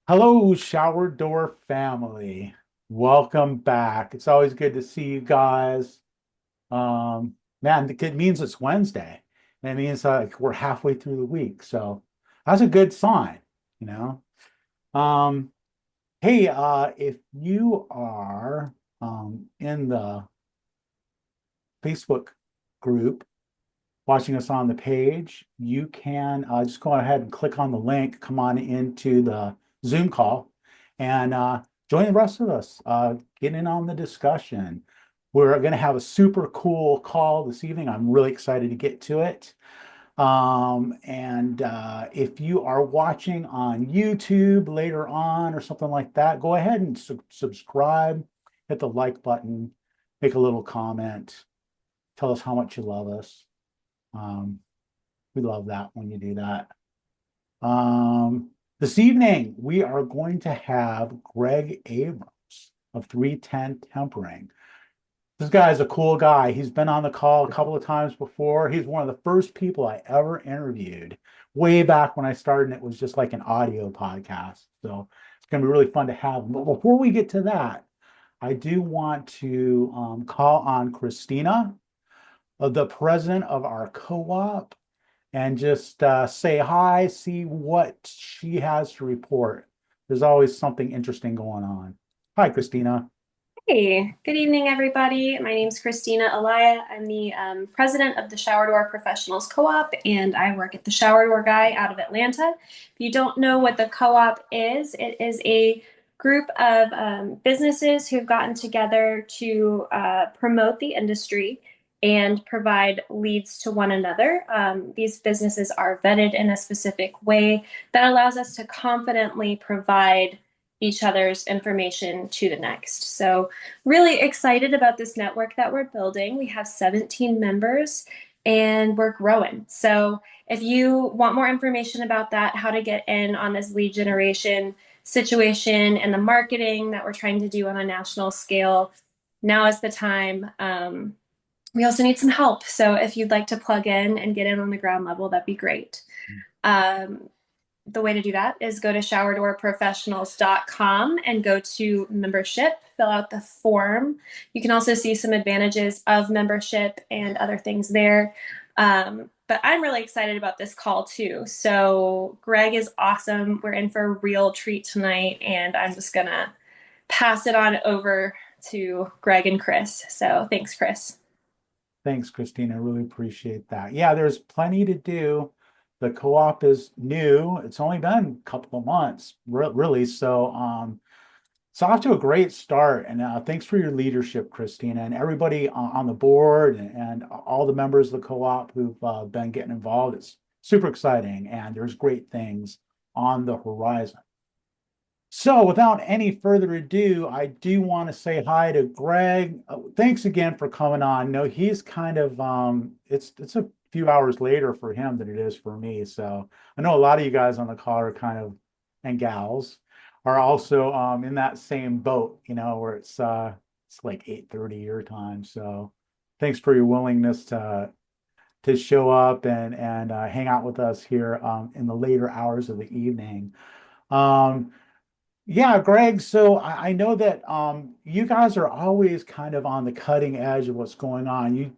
Hello, Shower Door family. Welcome back. It's always good to see you guys. Man, it means it's Wednesday. And it means we're halfway through the week. So that's a good sign, you know. Um, hey, if you are in the Facebook group watching us on the page, you can just go ahead and click on the link, come on into the Zoom call, and join the rest of us. Get in on the discussion. We're going to have a super cool call this evening. I'm really excited to get to it. And if you are watching on YouTube later on or something like that, go ahead and subscribe, hit the like button, make a little comment, tell us how much you love us. Um, we love that when you do that. This evening, we are going to have Greg Abrams of 310 Tempering. This guy is a cool guy. He's been on the call a couple of times before. He's one of the first people I ever interviewed way back when I started, and it was just like an audio podcast. So it's going to be really fun to have him. But before we get to that, I do want to call on Christina, the president of our co-op, and just say hi, see what she has to report. There's always something interesting going on. Hi, Christina. Hey, good evening, everybody. My name's Christina Alaya. I'm the president of the Shower Door Professionals Co-op, and I work at the Shower Door Guy out of Atlanta. If you don't know what the co-op is, it is a group of businesses who've gotten together to promote the industry and provide leads to one another. These businesses are vetted in a specific way that allows us to confidently provide each other's information to the next. So really excited about this network that we're building. We have 17 members and we're growing. So if you want more information about that, how to get in on this lead generation situation and the marketing that we're trying to do on a national scale, now is the time. We also need some help. So if you'd like to plug in and get in on the ground level, that'd be great. Um, the way to do that is go to showerdoorprofessionals.com and go to membership, fill out the form. You can also see some advantages of membership and other things there. But I'm really excited about this call too. So Greg is awesome. We're in for a real treat tonight, and I'm just gonna pass it on over to Greg and Chris. So thanks, Chris. Thanks, Christina. I really appreciate that. Yeah, there's plenty to do. The co-op is new. It's only been a couple of months, really. So it's off to a great start. And thanks for your leadership, Christina, and everybody on the board and all the members of the co-op who've been getting involved. It's super exciting, and there's great things on the horizon. So, without any further ado, I do want to say hi to Greg. Thanks again for coming on. No, he's kind of it's a few hours later for him than it is for me. So, I know a lot of you guys on the call are kind of and gals are also in that same boat, where it's like 8:30 your time. So, thanks for your willingness to show up and hang out with us here in the later hours of the evening. Um, yeah, Greg. So I know that you guys are always kind of on the cutting edge of what's going on.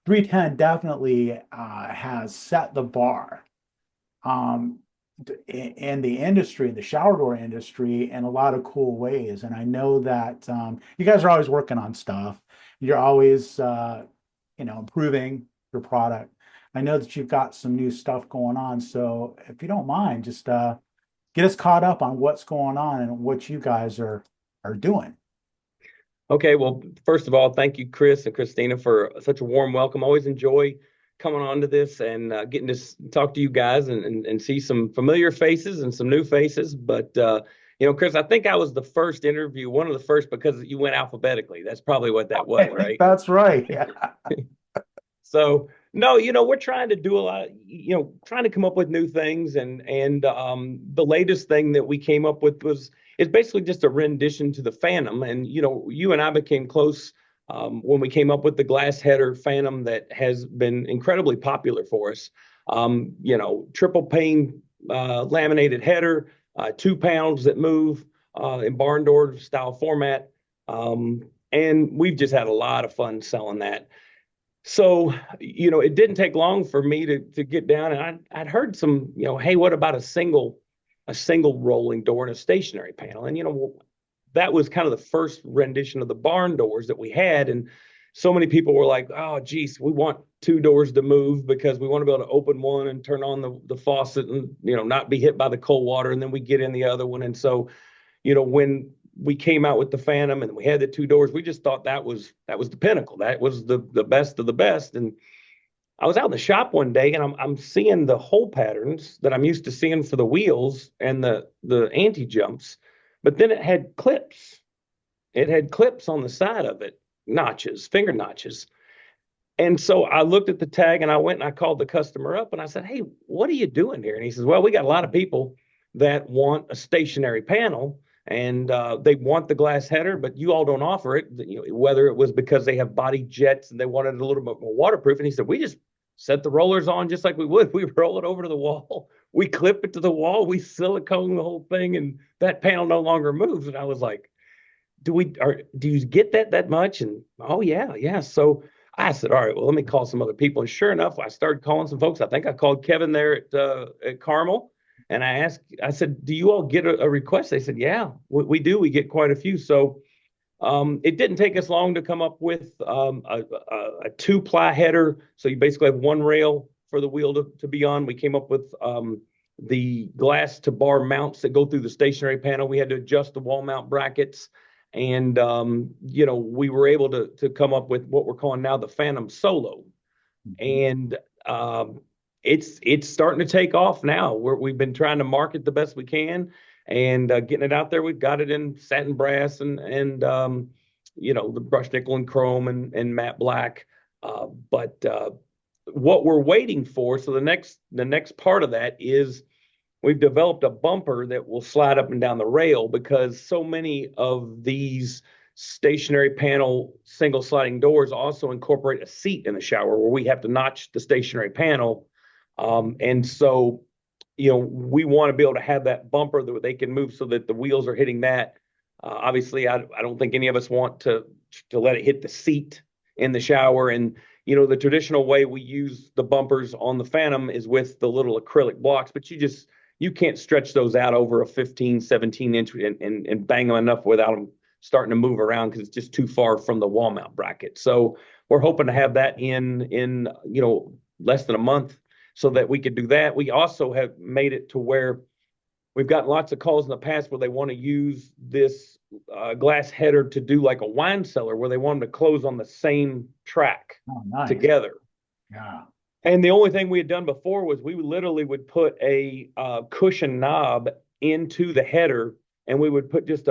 310 definitely has set the bar um, in the industry, in the shower door industry, in a lot of cool ways. And I know that you guys are always working on stuff. You're always, improving your product. I know that you've got some new stuff going on. So if you don't mind, just get us caught up on what's going on and what you guys are doing. Okay, well, first of all, thank you, Chris and Christina, for such a warm welcome. Always enjoy coming on to this and getting to talk to you guys and see some familiar faces and some new faces. But, Chris, I think I was the first interview, one of the first, because you went alphabetically. That's probably what that I was, think right? that's right. Yeah. So no, we're trying to do a lot, trying to come up with new things, and the latest thing that we came up with was it's basically just a rendition to the Phantom, and you and I became close when we came up with the glass header Phantom that has been incredibly popular for us. Triple pane laminated header, 2 pounds that move in barn door style format. And we've just had a lot of fun selling that. So, it didn't take long for me to get down, and I'd heard some, hey, what about a single rolling door and a stationary panel? And that was kind of the first rendition of the barn doors that we had, and so many people were like, oh geez, we want 2 doors to move because we want to be able to open one and turn on the faucet and not be hit by the cold water, and then we get in the other one. And so when we came out with the Phantom and we had the 2 doors, we just thought that was the pinnacle. That was the best of the best. And I was out in the shop one day, and I'm seeing the hole patterns that I'm used to seeing for the wheels and the anti-jumps, but then it had clips. It had clips on the side of it, notches, finger notches. And so I looked at the tag and I went and I called the customer up and I said, hey, what are you doing here? And he says, well, we got a lot of people that want a stationary panel, and they want the glass header, but you all don't offer it. Whether it was because they have body jets and they wanted it a little bit more waterproof. And he said, we just set the rollers on just like we would. We roll it over to the wall. We clip it to the wall. We silicone the whole thing, and that panel no longer moves. And I was like, do you get that much? And oh yeah. So I said, all right, well, let me call some other people. And sure enough, I started calling some folks. I think I called Kevin there at Carmel. And I said, do you all get a request? They said, yeah, we do. We get quite a few. So it didn't take us long to come up with a 2-ply header. So you basically have 1 rail for the wheel to be on. We came up with the glass to bar mounts that go through the stationary panel. We had to adjust the wall mount brackets. And, we were able to come up with what we're calling now the Phantom Solo. And it's starting to take off now. We've been trying to market the best we can and getting it out there. We've got it in satin brass and the brushed nickel and chrome and matte black. But what we're waiting for, so the next part of that is we've developed a bumper that will slide up and down the rail, because so many of these stationary panel single sliding doors also incorporate a seat in the shower where we have to notch the stationary panel. And so, we want to be able to have that bumper that they can move so that the wheels are hitting that. Obviously, I don't think any of us want to let it hit the seat in the shower. And, the traditional way we use the bumpers on the Phantom is with the little acrylic blocks, but you can't stretch those out over a 15, 17 inch and bang them enough without them starting to move around, because it's just too far from the wall mount bracket. So we're hoping to have that in less than a month so that we could do that. We also have made it to where we've gotten lots of calls in the past where they want to use this glass header to do like a wine cellar, where they want them to close on the same track together. Yeah. And the only thing we had done before was we literally would put a cushion knob into the header, and we would put just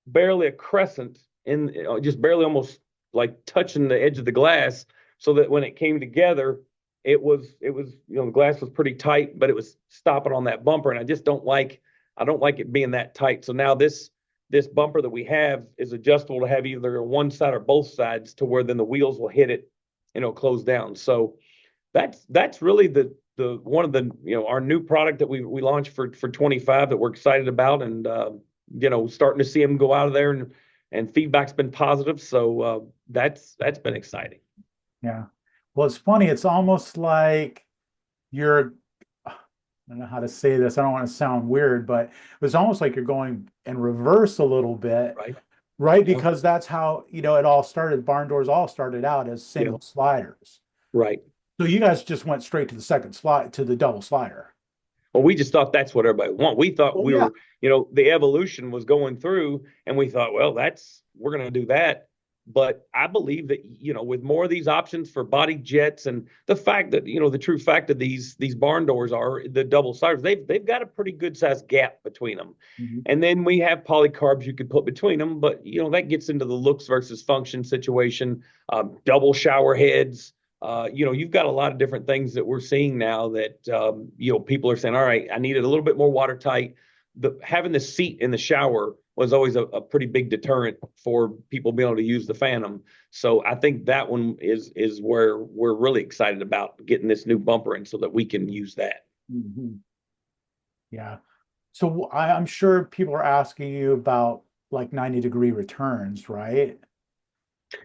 barely a crescent in, just barely almost like touching the edge of the glass, so that when it came together, it was the glass was pretty tight, but it was stopping on that bumper. And I don't like it being that tight. So now this bumper that we have is adjustable to have either one side or both sides, to where then the wheels will hit it and it'll close down. So that's really the one of the our new product that we launched for 25 that we're excited about, and starting to see them go out of there, and feedback's been positive. So that's been exciting. Yeah. Well, it's funny. It's almost like I don't know how to say this. I don't want to sound weird, but it was almost like you're going in reverse a little bit, right? Yeah. Because that's how, it all started. Barn doors all started out as single sliders. Right. So you guys just went straight to the second slide, to the double slider. Well, we just thought that's what everybody wanted. We thought were, the evolution was going through, and we thought, well, we're going to do that. But I believe that, with more of these options for body jets, and the fact that, the true fact of these barn doors are the double sliders, they've got a pretty good sized gap between them. Mm-hmm. And then we have polycarbs you could put between them, but, that gets into the looks versus function situation, double shower heads. You've got a lot of different things that we're seeing now that, people are saying, all right, I need it a little bit more watertight. Having the seat in the shower was always a pretty big deterrent for people being able to use the Phantom. So I think that one is where we're really excited about getting this new bumper in, so that we can use that. Mm-hmm. Yeah. So I'm sure people are asking you about like 90-degree returns, right?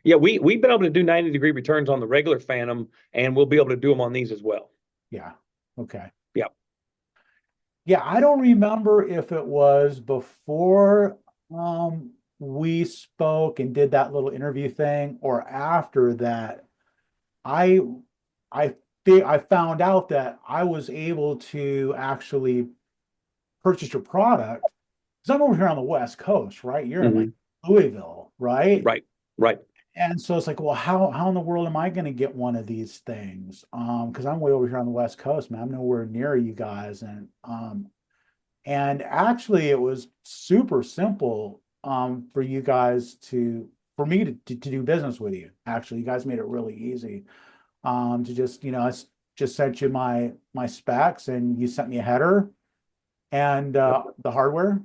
Yeah, we've been able to do 90-degree returns on the regular Phantom, and we'll be able to do them on these as well. Yeah. Okay. Yeah. Yeah, I don't remember if it was before we spoke and did that little interview thing or after that. I I I found out that I was able to actually purchase your product because I'm over here on the West Coast, right? You're in like Hmm. Louisville, right? Right. Right. And so it's like, well, how in the world am I going to get one of these things? Because I'm way over here on the West Coast, man. I'm nowhere near you guys, and actually, it was super simple for you guys for me to do business with you. Actually, you guys made it really easy to just, I just sent you my specs and you sent me a header and Yep. the hardware.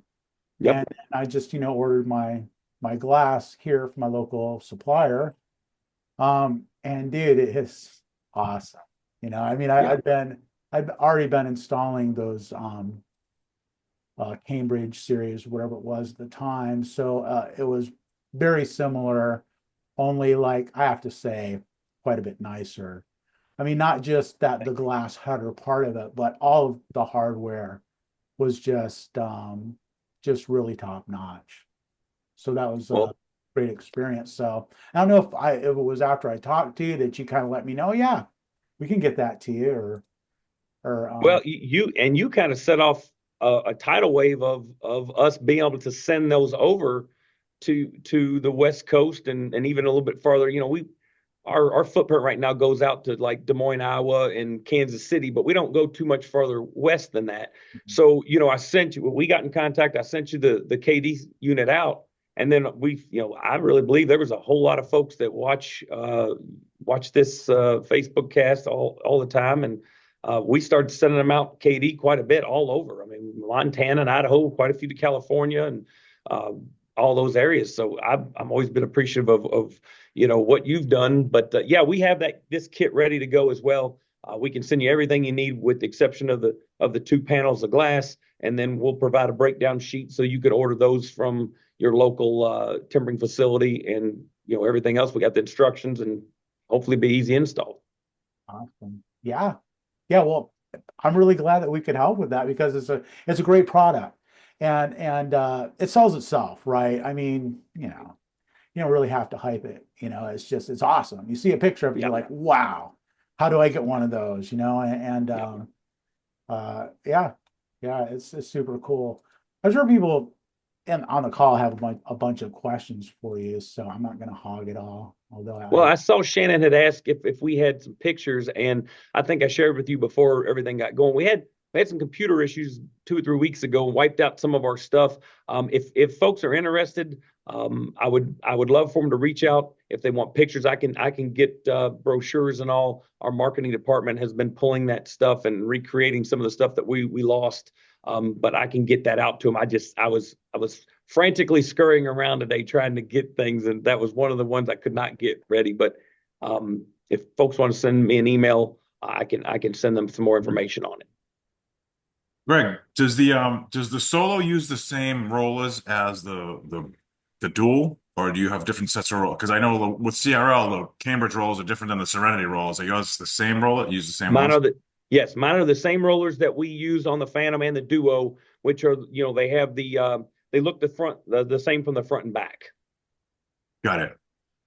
Yep. And I just, ordered my glass here from my local supplier. And dude, it is awesome. I mean, Yeah. I've already been installing those Cambridge series, whatever it was at the time. So it was very similar, only like I have to say, quite a bit nicer. I mean, not just that the glass header part of it, but all of the hardware was just really top notch. So that was a Well, great experience. So I don't know if it was after I talked to you that you kind of let me know, yeah, we can get that to you or you kind of set off a tidal wave of us being able to send those over to the West Coast and even a little bit farther. Our footprint right now goes out to like Des Moines, Iowa, and Kansas City, but we don't go too much farther west than that. So, I sent you, when we got in contact, I sent you the KD unit out. And then I really believe there was a whole lot of folks that watch this Facebook cast all the time. And we started sending them out KD quite a bit all over. I mean, Montana and Idaho, quite a few to California and uh, all those areas. So I'm always been appreciative of what you've done. But yeah, we have this kit ready to go as well. We can send you everything you need with the exception of the two panels of glass, and then we'll provide a breakdown sheet so you can order those from your local timbering facility, and everything else. We got the instructions, and hopefully be easy install. awesome. Yeah. Yeah, well, I'm really glad that we could help with that because it's a great product and it sells itself, right? I mean, you don't really have to hype it, it's awesome. You see a picture of it, you're Yeah, like, wow, how do I get one of those? And yeah. yeah, yeah, it's super cool. I'm sure people on the call have a bunch of questions for you, so I'm not gonna hog it all, although Well, I I saw Shannon had asked if we had some pictures, and I think I shared with you before everything got going. We had some computer issues 2 or 3 weeks ago and wiped out some of our stuff. If folks are interested, I would love for them to reach out if they want pictures. I can get brochures and all. Our marketing department has been pulling that stuff and recreating some of the stuff that we lost. But I can get that out to them. I was frantically scurrying around today trying to get things, and that was one of the ones I could not get ready. But if folks want to send me an email, I can send them some more information on it. Greg, does the Solo use the same rollers as the Dual, or do you have different sets of rollers? Because I know with CRL, the Cambridge rollers are different than the Serenity rollers. Are yours the same roller? Use the same Mine ones? are the Yes, mine are the same rollers that we use on the Phantom and the Duo, which are they have they look the same from the front and back. Got it.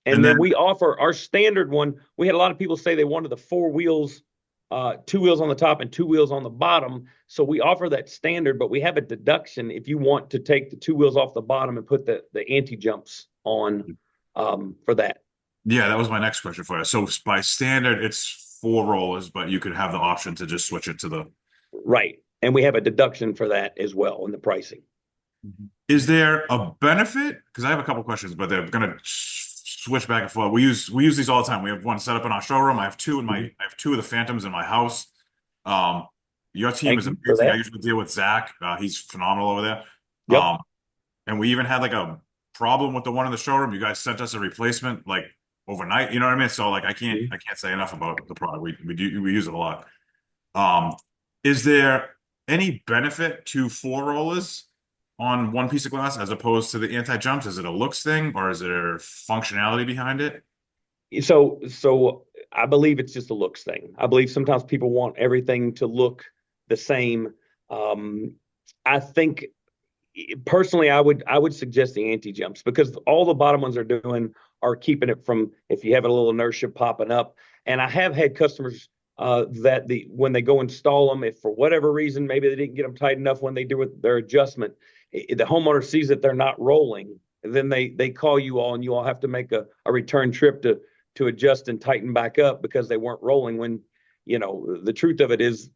And And then then we offer our standard one. We had a lot of people say they wanted the four wheels, 2 wheels on the top and 2 wheels on the bottom. So we offer that standard, but we have a deduction if you want to take the 2 wheels off the bottom and put the anti jumps on for that. yeah, that was my next question for you. So by standard, it's four rollers, but you could have the option to just switch it to the. Right. And we have a deduction for that as well in the pricing. Mhm. Is there a benefit? Because I have a couple questions, but they're gonna switch back and forth. We use these all the time. We have one set up in our showroom. Mhm. I have two of the Phantoms in my house. Um, your team Thank is you for amazing. I that. usually deal with Zach. He's phenomenal over there. Yep. Um, and we even had like a problem with the one in the showroom. You guys sent us a replacement like overnight. You know what I mean? So like Mhm. I can't say enough about the product. We use it a lot. Um, is there any benefit to four rollers on one piece of glass as opposed to the anti-jumps? Is it a looks thing or is there functionality behind it? So I believe it's just a looks thing. I believe sometimes people want everything to look the same. I think personally, I would suggest the anti-jumps because all the bottom ones are doing are keeping it from if you have a little inertia popping up. And I have had customers that when they go install them, if for whatever reason maybe they didn't get them tight enough when they do with their adjustment, the homeowner sees that they're not rolling, then they call you all and you all have to make a return trip to adjust and tighten back up because they weren't rolling when, the truth of it is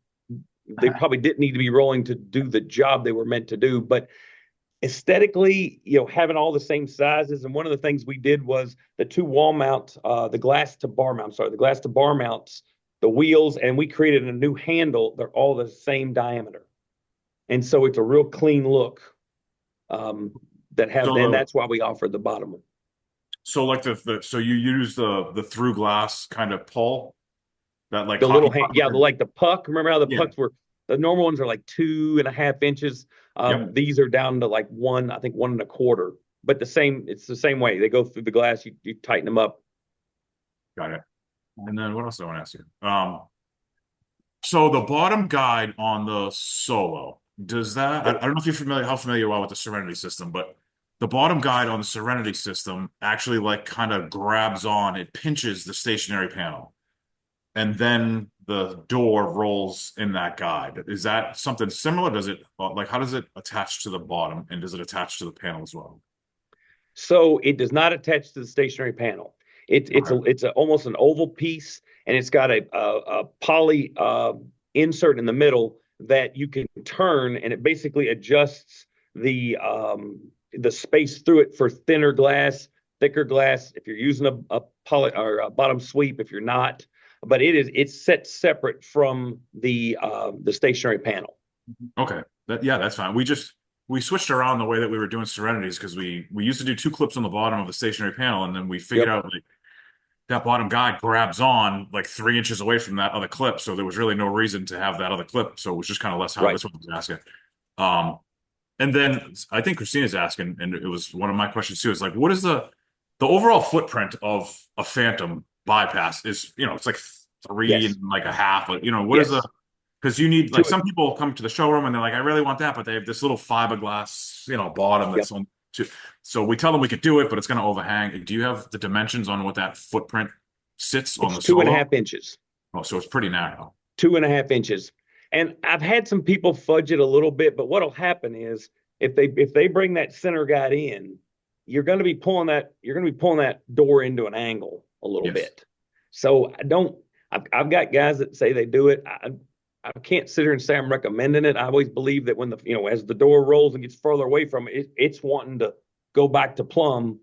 they probably didn't need to be rolling to do the job they were meant to do. But aesthetically, having all the same sizes. And one of the things we did was the two wall mount, the glass to bar mounts, the wheels, and we created a new handle. They're all the same diameter. And so it's a real clean look and that's why we offered the bottom one. So like so you use the through glass kind of pull that like the little hand, like the puck. Remember how the pucks were? The normal ones are like 2.5 inches. These are down to like 1.25. But it's the same way. They go through the glass. You tighten them up. Got it. And then what else do I want to ask you? So the bottom guide on the Solo, does that? I don't know if you're how familiar you are with the Serenity system, but the bottom guide on the Serenity system actually like kind of grabs on, it pinches the stationary panel. And then the door rolls in that guide. Is that something similar? Does it how does it attach to the bottom and does it attach to the panel as well? So it does not attach to the stationary panel. It's almost an oval piece, and it's got a poly insert in the middle that you can turn, and it basically adjusts the space through it for thinner glass, thicker glass. If you're using a poly or a bottom sweep, if you're not. But it's set separate from the stationary panel. Okay, that's fine. We switched around the way that we were doing Serenities because we used to do 2 clips on the bottom of the stationary panel, and then we figured out like that bottom guide grabs on like 3 inches away from that other clip, so there was really no reason to have that other clip. So it was just kind of less how this one was asking. And then I think Christina's asking, and it was one of my questions too, is like, what is the overall footprint of a Phantom bypass? Is it's like 3 and like a half, but what is because you need like some people come to the showroom and they're like, I really want that, but they have this little fiberglass bottom that's on so we tell them we could do it, but it's going to overhang. Do you have the dimensions on what that footprint sits on the 2.5 inches? Oh, so it's pretty narrow. 2.5 inches. And I've had some people fudge it a little bit, but what'll happen is if they bring that center guide in, you're going to be pulling that door into an angle a little bit. So I've got guys that say they do it. I can't sit here and say I'm recommending it. I always believe that when as the door rolls and gets further away from it, it's wanting to go back to plumb,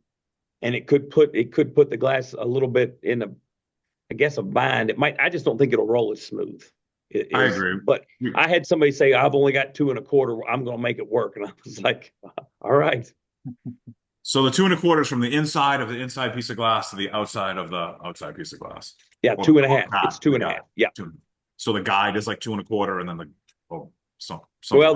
and it could put the glass a little bit in a bind. It might. I just don't think it'll roll as smooth. I agree. But I had somebody say, I've only got 2.25. I'm going to make it work. And I was like, all right. So the 2.25 is from the inside of the inside piece of glass to the outside of the outside piece of glass. Yeah, 2.5. It's 2.5. Yeah. So the guide is like 2.25, and then the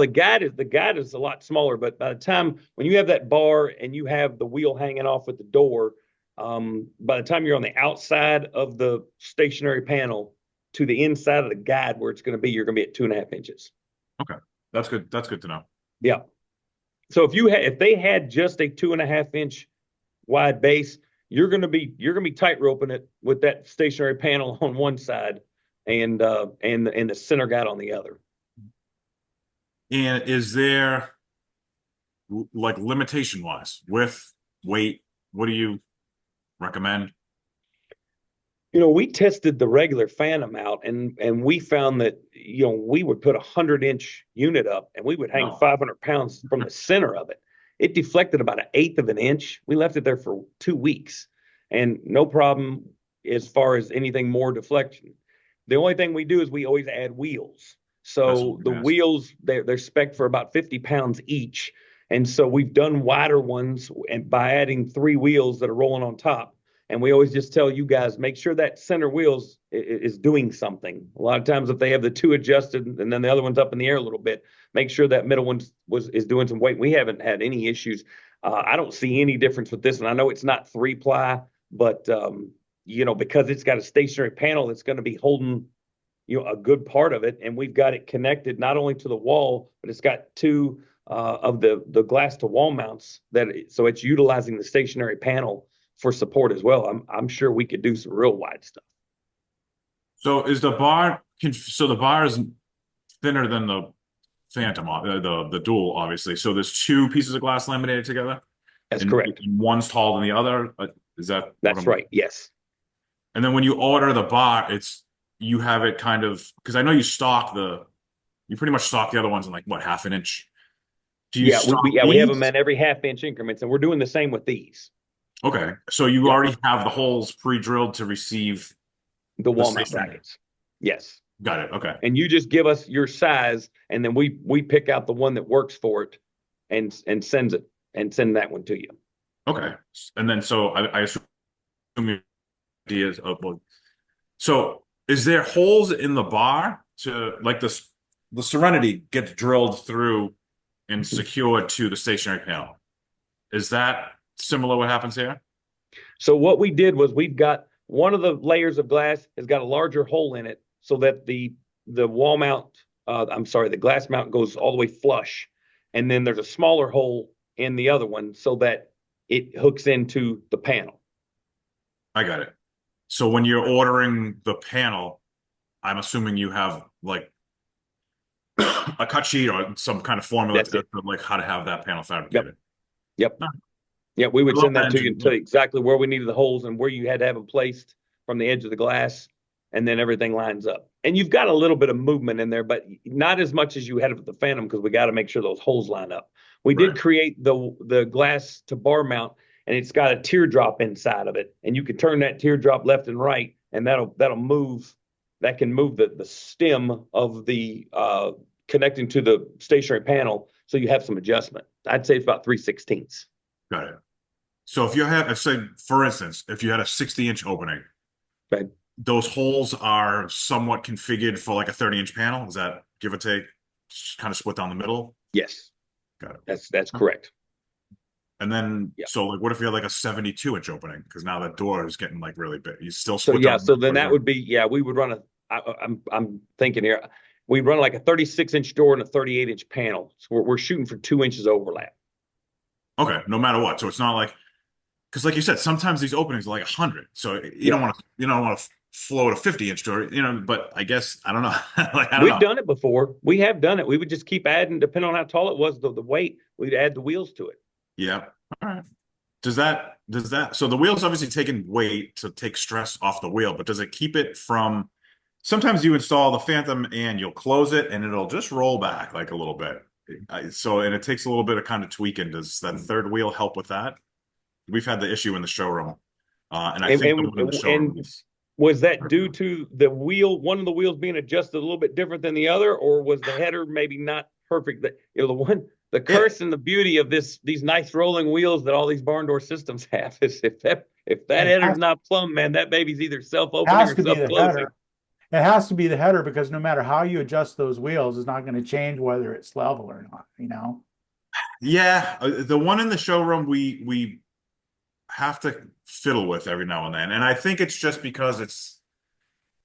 guide is a lot smaller. But by the time when you have that bar and you have the wheel hanging off at the door, by the time you're on the outside of the stationary panel to the inside of the guide where it's going to be, you're going to be at 2.5 inches. Okay, that's good. That's good to know. Yeah. So if they had just a 2.5 inch wide base, you're going to be tight roping it with that stationary panel on one side and the center guide on the other. And is there like limitation wise width, weight? What do you recommend? We tested the regular Phantom out, and we found that we would put a 100-inch unit up, and we would hang 500 pounds from the center of it. It deflected about 1/8 of an inch. We left it there for 2 weeks, and no problem as far as anything more deflection. The only thing we do is we always add wheels. So the wheels, they're spec'd for about 50 pounds each. And so we've done wider ones and by adding 3 wheels that are rolling on top. And we always just tell you guys, make sure that center wheels is doing something. A lot of times if they have the two adjusted and then the other one's up in the air a little bit, make sure that middle one is doing some weight. We haven't had any issues. I don't see any difference with this one. I know it's not 3-ply, but because it's got a stationary panel that's going to be holding a good part of it, and we've got it connected not only to the wall, but it's got two of the glass to wall mounts so it's utilizing the stationary panel for support as well. I'm sure we could do some real wide stuff. So is the bar is thinner than the Phantom, the Dual, obviously. So there's two pieces of glass laminated together. That's correct. And one's taller than the other. That's right. Yes. And then when you order the bar, you have it kind of, because I know you pretty much stock the other ones in like what, half an inch. We have them in every half-inch increments, and we're doing the same with these. Okay, so you already have the holes pre-drilled to receive the wall mount brackets. Yes. Got it. Okay. And you just give us your size, and then we pick out the one that works for it and send that one to you. Okay. And then so I assume the ideas of so is there holes in the bar to like the Serenity gets drilled through and secured to the stationary panel? Is that similar what happens here? So what we did was we've got one of the layers of glass has got a larger hole in it so that the wall mount, the glass mount goes all the way flush. And then there's a smaller hole in the other one so that it hooks into the panel. I got it. So when you're ordering the panel, I'm assuming you have like a cut sheet or some kind of formula to like how to have that panel fabricated. Yep. Yeah, we would send that to you and tell you exactly where we needed the holes and where you had to have them placed from the edge of the glass, and then everything lines up. And you've got a little bit of movement in there, but not as much as you had with the Phantom because we got to make sure those holes line up. We did create the glass to bar mount, and it's got a teardrop inside of it, and you can turn that teardrop left and right, and that'll move. That can move the stem of the connecting to the stationary panel, so you have some adjustment. I'd say it's about 3/16. Got it. So if you have, say, for instance, if you had a 60-inch opening, those holes are somewhat configured for like a 30-inch panel. Is that give or take, kind of split down the middle? Yes. Got it. That's correct. And then, so like, what if you had like a 72-inch opening? Because now that door is getting like really big. You still split down. So then that would be, we would run I'm thinking here, we run like a 36-inch door and a 38-inch panel. So we're shooting for 2 inches overlap. Okay, no matter what. So it's not like, because like you said, sometimes these openings are like 100. So you don't want to float a 50-inch door, but I guess, I don't know. We've done it before. We have done it. We would just keep adding, depending on how tall it was, the weight, we'd add the wheels to it. Yeah. All right. Does that, so the wheel's obviously taking weight to take stress off the wheel, but does it keep it from, sometimes you install the Phantom and you'll close it and it'll just roll back like a little bit. And it takes a little bit of kind of tweaking. Does that third wheel help with that? We've had the issue in the showroom. And I think the one in the showroom was that due to the wheel, one of the wheels being adjusted a little bit different than the other, or was the header maybe not perfect? The curse and the beauty of these nice rolling wheels that all these barn door systems have is if that header's not plumb, man, that baby's either self-opening or self-closing. It has to be the header because no matter how you adjust those wheels, it's not going to change whether it's level or not, Yeah, the one in the showroom we have to fiddle with every now and then, and I think it's just because it's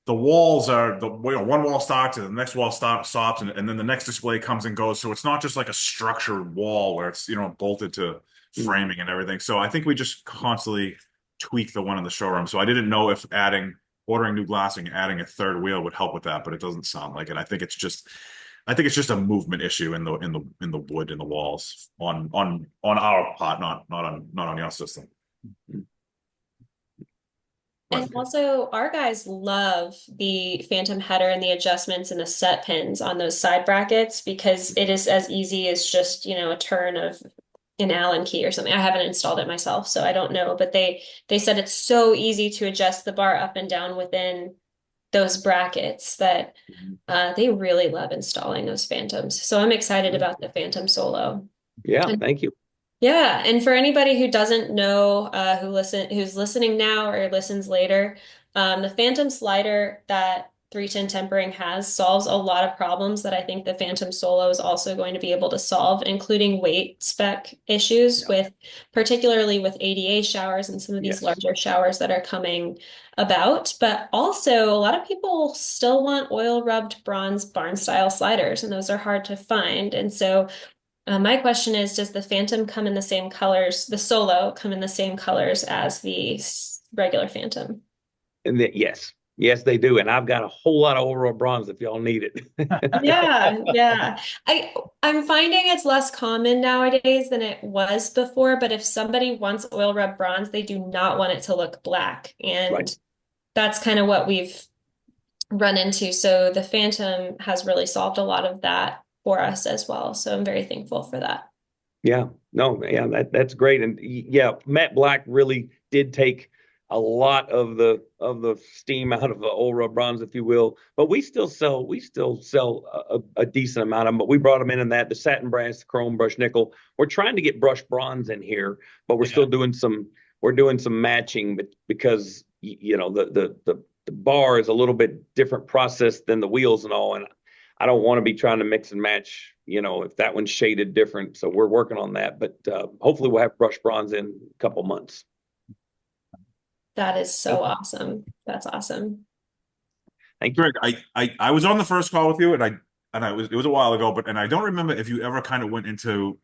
the walls are one wall starts and the next wall stops and then the next display comes and goes, so it's not just like a structured wall where it's bolted to framing and everything. So I think we just constantly tweak the one in the showroom. So I didn't know if ordering new glassing, adding a third wheel would help with that, but it doesn't sound like it. I think it's just a movement issue in the wood in the walls on our part, not on your system. And also, our guys love the Phantom header and the adjustments and the set pins on those side brackets because it is as easy as just, a turn of an Allen key or something. I haven't installed it myself, so I don't know, but they said it's so easy to adjust the bar up and down within those brackets that they really love installing those Phantoms. So I'm excited about the Phantom Solo. Yeah, thank you. Yeah, and for anybody who doesn't know, who's listening now or listens later, the Phantom slider that 310 tempering has solves a lot of problems that I think the Phantom Solo is also going to be able to solve, including weight spec issues Yeah. with, particularly with ADA showers and some of these Yes. larger showers that are coming about. But also, a lot of people still want oil rubbed bronze barn style sliders, and those are hard to find. And so my question is, does the Phantom come in the same colors, the Solo come in the same colors as the regular Phantom? And yes, yes, they do. And I've got a whole lot of Aurora bronze if y'all need it. Yeah, yeah. I'm finding it's less common nowadays than it was before, but if somebody wants oil rub bronze, they do not want it to look black. Right. And that's kind of what we've run into. So the Phantom has really solved a lot of that for us as well. So I'm very thankful for that. Yeah, no, yeah, that's great. And yeah, matte black really did take a lot of the steam out of the Aura bronze, if you will. But we still sell a decent amount of them. But we brought them in that the satin brass, the chrome brush nickel. We're trying to get brushed bronze in here, but we're still doing some matching, but because you know the bar is a little bit different process than the wheels and all, and I don't want to be trying to mix and match, if that one's shaded different. So we're working on that, but hopefully we'll have brushed bronze in a couple months. That is so awesome. That's awesome. Thank you. Greg, I was on the first call with you, and it was a while ago, but I don't remember if you ever kind of went into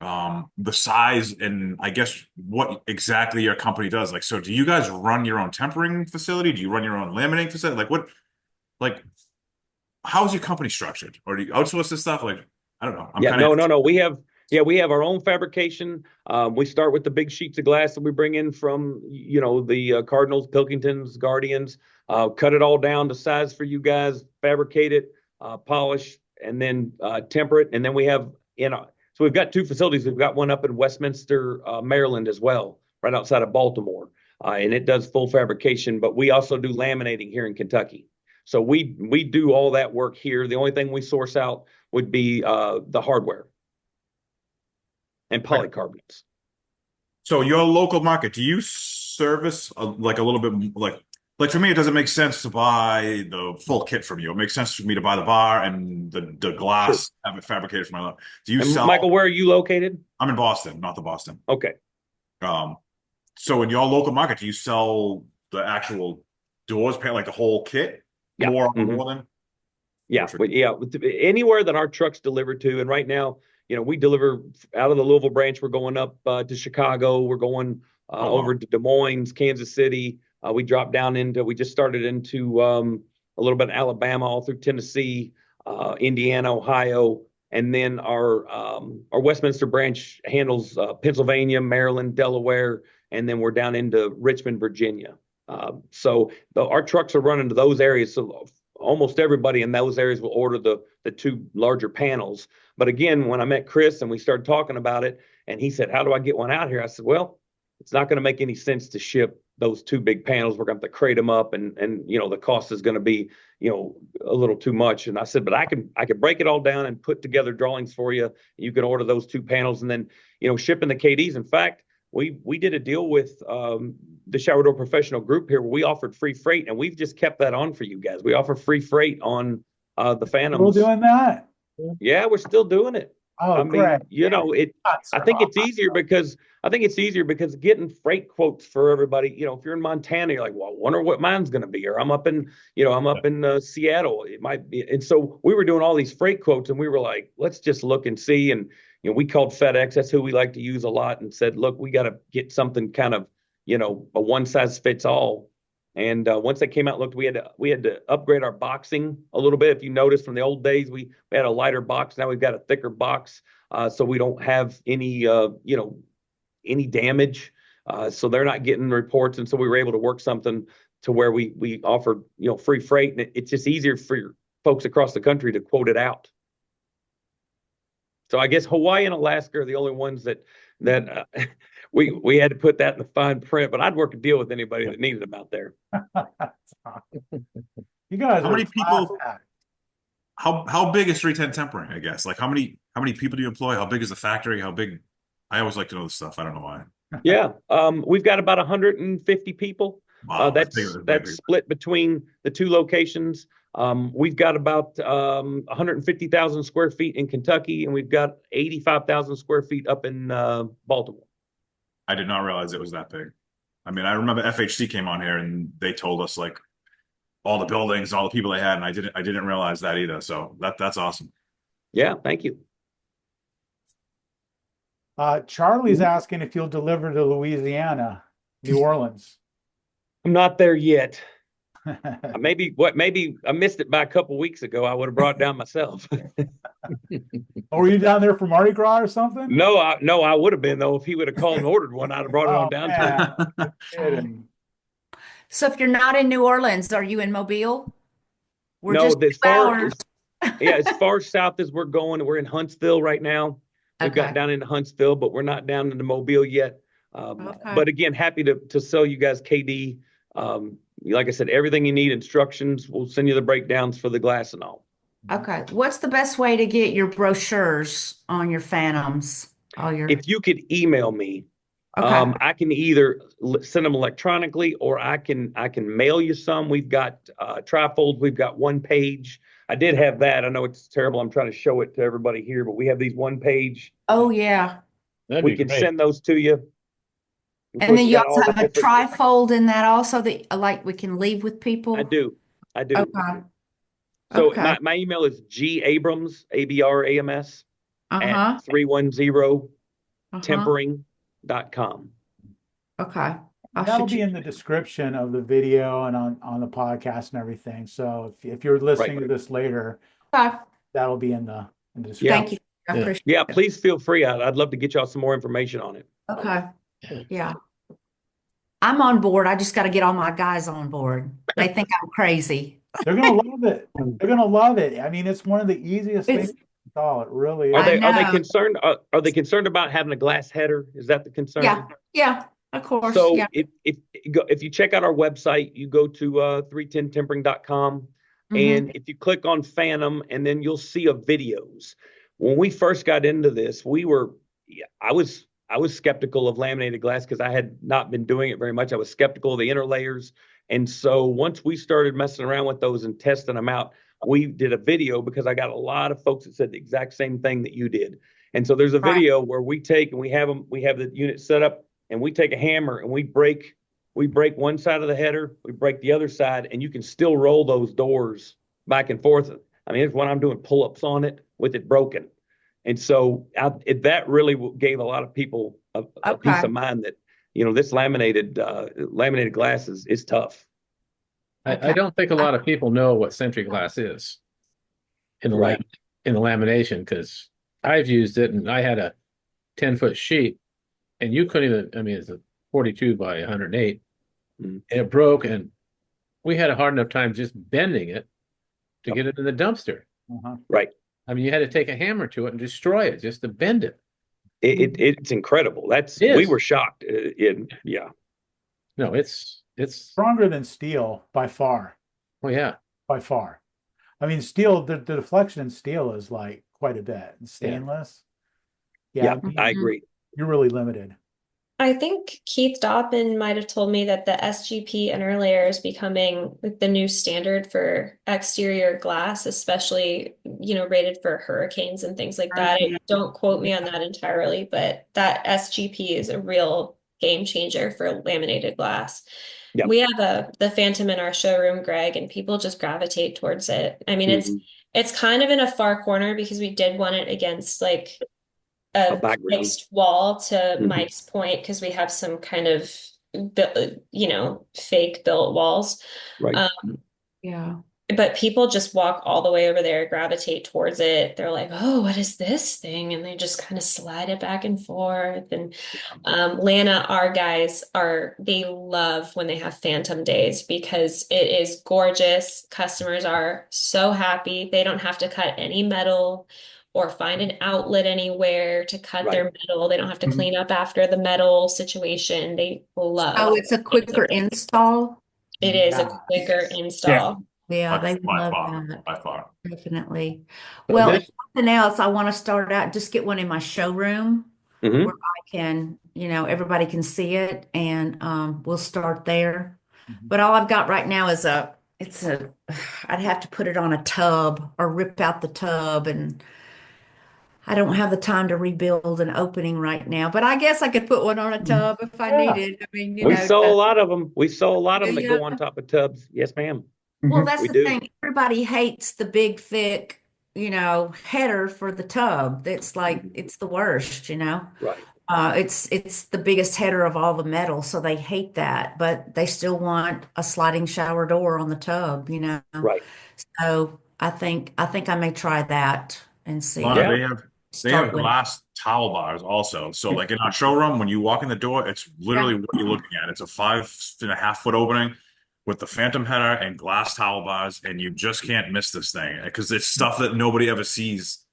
the size and I guess what exactly your company does. Like, so do you guys run your own tempering facility? Do you run your own laminating facility? Like how's your company structured? Or do you outsource this stuff? Like, I don't know. I'm Yeah, kind of no. We have our own fabrication. We start with the big sheets of glass that we bring in from, the Cardinals, Pilkingtons, Guardians, cut it all down to size for you guys, fabricate it, polish, and then temper it. And then so we've got two facilities. We've got one up in Westminster, Maryland as well, right outside of Baltimore. And it does full fabrication, but we also do laminating here in Kentucky. So we do all that work here. The only thing we source out would be the hardware and polycarbonates. So your local market, do you service like a little bit like for me, it doesn't make sense to buy the full kit from you. It makes sense for me to buy the bar and the Sure. glass, have it fabricated for my lab. Do you And sell? Michael, where are you located? I'm in Boston, not the Boston. Okay. Um, so in your local market, do you sell the actual doors, paint like the whole kit? Yeah. More Mhm. than? Yeah, anywhere that our trucks deliver to, and right now, we deliver out of the Louisville branch. We're going up to Chicago. We're going Oh, over wow. to Des Moines, Kansas City. We just started into a little bit of Alabama, all through Tennessee, Indiana, Ohio, and then our Westminster branch handles Pennsylvania, Maryland, Delaware, and then we're down into Richmond, Virginia. So our trucks are running to those areas. So almost everybody in those areas will order the two larger panels. But again, when I met Chris and we started talking about it, and he said, "How do I get one out here?" I said, "Well, it's not going to make any sense to ship those two big panels. We're going to have to crate them up, and the cost is going to be a little too much." And I said, "But I can break it all down and put together drawings for you. You can order those two panels, and then shipping the KDs. In fact, we did a deal with the Shower Door Professional Group here where we offered free freight, and we've just kept that on for you guys. We offer free freight on the Still Phantoms. doing that? Yeah, we're still doing it. Oh, I mean, great. That's I think it's easier because getting freight quotes for everybody, if you're in Montana, you're like, well, I wonder what mine's going to be, or I'm up in Seattle, it might be. And so we were doing all these freight quotes, and we were like, let's just look and see. And we called FedEx, that's who we like to use a lot, and said, look, we got to get something kind of, a one size fits all. And once they came out, looked, we had to upgrade our boxing a little bit. If you notice from the old days, we had a lighter box. Now we've got a thicker box, so we don't have any damage. So they're not getting reports, and so we were able to work something to where we offered free freight, and it's just easier for folks across the country to quote it out. So I guess Hawaii and Alaska are the only ones that we had to put that in the fine print, but I'd work a deal with anybody that needed them out there. You guys How are many people? class act. How big is 310 tempering, I guess? Like how many people do you employ? How big is the factory? How big? I always like to know this stuff. I don't know why. Yeah, we've got about 150 people. Wow, I think it was way That's split between the two locations. We've got about 150,000 square feet in Kentucky, and we've got 85,000 square feet up in Baltimore. I did not realize it was that big. I mean, I remember FHC came on here and they told us like all the buildings, all the people they had, and I didn't realize that either. So that's awesome. Yeah, thank you. Charlie's asking if you'll deliver to Louisiana, New Orleans. I'm not there yet. Maybe I missed it by a couple weeks ago. I would have brought it down myself. Oh, were you down there for Mardi Gras or something? No, I would have been though. If he would have called and ordered one, I'd have brought it on down to him. Kidding. So if you're not in New Orleans, are you in Mobile? We're No, just as 2 far hours. as far south as we're going, we're in Huntsville right now. We've got Okay. down into Huntsville, but we're not down into Mobile yet. Okay. But again, happy to sell you guys KD. Like I said, everything you need, instructions, we'll send you the breakdowns for the glass and all. Okay. What's the best way to get your brochures on your Phantoms? All your If you could email me, okay. I can either send them electronically or I can mail you some. We've got trifolds. We've got one page. I did have that. I know it's terrible. I'm trying to show it to everybody here, but we have these one page. Oh yeah. That'd We be can great. send those to you. Of And course, then we you got also all the have a different- trifold in that also that like we can leave with people. I do. Okay. So Okay. my email is gabrams, ABRAMS, Uh-huh. at 310 Uh-huh. tempering.com. Okay. I'll That'll shoot be you. in the description of the video and on the podcast and everything. So if you're listening to this later, Okay. that'll be in the description. Yeah. Thank you. I Yeah. appreciate Yeah, it. please feel free. I'd love to get y'all some more information on it. Okay. Yeah. I'm on board. I just got to get all my guys on board. They think I'm crazy. They're gonna love it. They're gonna love it. I mean, it's one of the easiest things It's to install. It really Are is. they know. concerned? Are they concerned about having a glass header? Is that the concern? yeah. Yeah. Of course. So Yeah. if you check out our website, you go to 310tempering.com, Mhm. and if you click on Phantom, and then you'll see a videos. When we first got into this, I was skeptical of laminated glass because I had not been doing it very much. I was skeptical of the inner layers. And so once we started messing around with those and testing them out, we did a video because I got a lot of folks that said the exact same thing that you did. And so there's a Right. video where we take and we have the unit set up, and we take a hammer and we break one side of the header, we break the other side, and you can still roll those doors back and forth. I mean, it's when I'm doing pull-ups on it with it broken. And so that really gave a lot of people a peace Okay. of mind that, this laminated glass is tough. Okay. I don't think a lot of people know what Sentry glass is in the Right. in the lamination, because I've used it and I had a 10-foot sheet and you couldn't even, I mean, it's a 42 by 108 Mhm. and it broke, and we had a hard enough time just bending it to get it in the dumpster. Uh-huh. Right. I mean, you had to take a hammer to it and destroy it just to bend it. It's incredible. It We is. were shocked. Yeah. No, it's Stronger than steel by far. oh yeah. By far. I mean, steel, the deflection in steel is like quite a bit. Stainless. Yeah, I mean, I agree. you're really limited. I think Keith Dobbin might have told me that the SGP inner layer is becoming like the new standard for exterior glass, especially, rated for hurricanes and things like that. Don't quote me on that entirely, but that SGP is a real game changer for laminated glass. Yeah. We have the Phantom in our showroom, Greg, and people just gravitate towards it. I mean, Mhm. it's kind of in a far corner because we did want it against like A a background. fixed wall, to Mhm. Mike's point, because we have some kind of fake built walls. Right. Yeah. But people just walk all the way over there, gravitate towards it. They're like, oh, what is this thing? And they just kind of slide it back and forth. And Lana, our guys they love when they have Phantom days because it is gorgeous. Customers are so happy. They don't have to cut any metal or find an outlet anywhere to cut Right. their metal. They don't have to Mhm. clean up after the metal situation. They love Oh, it's a quicker install. it is a Yeah. quicker install. Yeah, they by love far, that. by far. Definitely. So Well, this- if nothing else, I want to start out, just get one in my showroom. Mhm. where I can, everybody can see it, and we'll start there. Mhm. But all I've got right now is I'd have to put it on a tub or rip out the tub, and I don't have the time to rebuild an opening right now. But I guess I could put one on a tub if I Yeah. needed. I mean, We saw a lot of them. We saw a lot of them that yeah. go on top of tubs. Yes, ma'am. Well, that's We the do. thing. Everybody hates the big, thick, header for the tub. It's like it's the worst. Right. It's the biggest header of all the metal, so they hate that, but they still want a sliding shower door on the tub. Right. So I think I may try that and see. Lana, Yeah. they have Start with. glass towel bars also. So like in our showroom, when you walk in the door, it's literally Yeah. what you're looking at. It's a 5.5 foot opening with the phantom header and glass towel bars, and you just can't miss this thing because it's stuff that nobody ever sees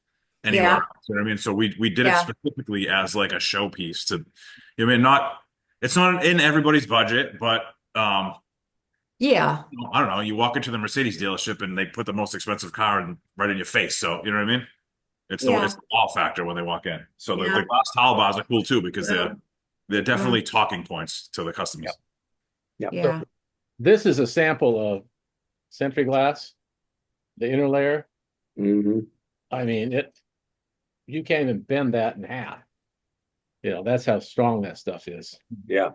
anywhere Yeah. else. You know what I mean? So we did it Yeah. specifically as like a showpiece to, I mean, it's not in everybody's budget, but Yeah. I don't know. You walk into the Mercedes dealership and they put the most expensive car right in your face. So you know what I mean? It's Yeah. the wow factor when they walk in. So Yeah. the glass towel bars are cool too because Yeah. they're definitely talking points to the customers. Yep. Yeah. This is a sample of Sentry glass, the inner layer. Hmm. I mean, you can't even bend that in half. That's how strong that stuff is. Yeah.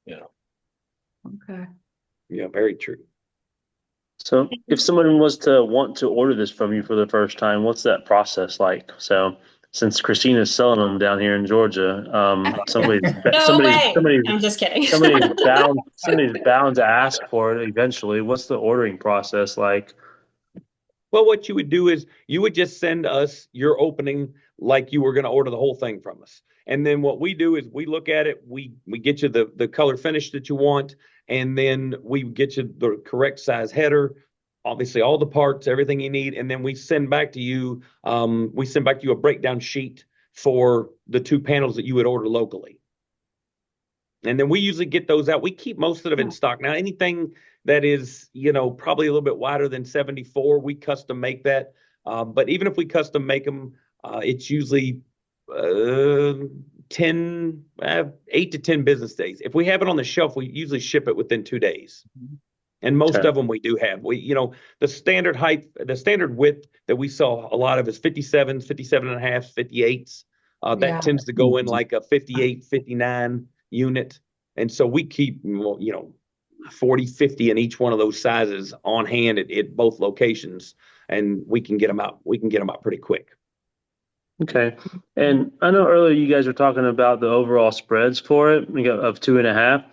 Okay. Yeah. Very true. So if someone was to want to order this from you for the first time, what's that process like? So since Christina's selling them down here in Georgia, somebody's No way. I'm just kidding. somebody's bound to ask for it eventually. What's the ordering process like? Well, what you would do is you would just send us your opening like you were going to order the whole thing from us. And then what we do is we look at it, we get you the color finish that you want, and then we get you the correct size header, obviously all the parts, everything you need, and then we send back to you a breakdown sheet for the 2 panels that you would order locally. And then we usually get those out. We keep most of it in stock. Now, anything that is, probably a little bit wider than 74, we custom make that. But even if we custom make them, it's usually 8 to 10 business days. If we have it on the shelf, we usually ship it within 2 days. And most Okay. of them we do have. The standard height, the standard width that we saw a lot of is 57s, 57 and a half, 58s. Yeah. That tends to go in like a 58, 59 unit. And so we keep, 40, 50 in each one of those sizes on hand at both locations, and we can get them out. We can get them out pretty quick. Okay. And I know earlier you guys were talking about the overall spreads for it of 2.5. Mhm.